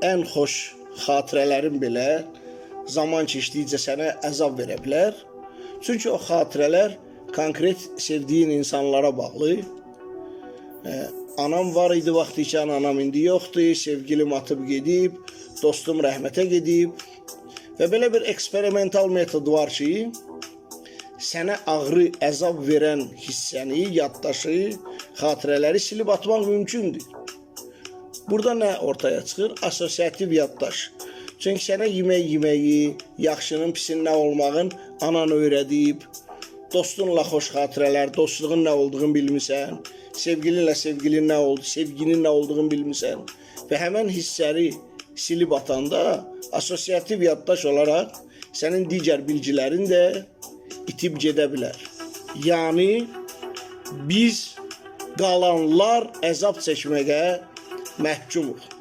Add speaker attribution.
Speaker 1: ən xoş xatirələrin belə zaman keçdikcə sənə əzab verə bilər. Çünki o xatirələr konkret sevdiyin insanlara bağlı. Anam var idi vaxtı ikən, anam indi yoxdur, sevgilim atıb gedib, dostum rəhmətə gedib. Və belə bir eksperimental metod var ki, sənə ağrı, əzab verən hissəni, yaddaşı, xatirələri silib atmaq mümkündür. Burada nə ortaya çıxır? Asosiativ yaddaş. Çünki sənə yemək yeməyi, yaxşının, pisin nə olmağın anan öyrədib, dostunla xoş xatirələr, dostluğun nə olduğunu bilmirsən, sevgilinlə sevginin nə oldu, sevginin nə olduğunu bilmirsən və həmən hissləri silib atanda asosiativ yaddaş olaraq sənin digər bilgilərin də itib gedə bilər. Yəni biz qalanlar əzab çəkməyə məhkumuq.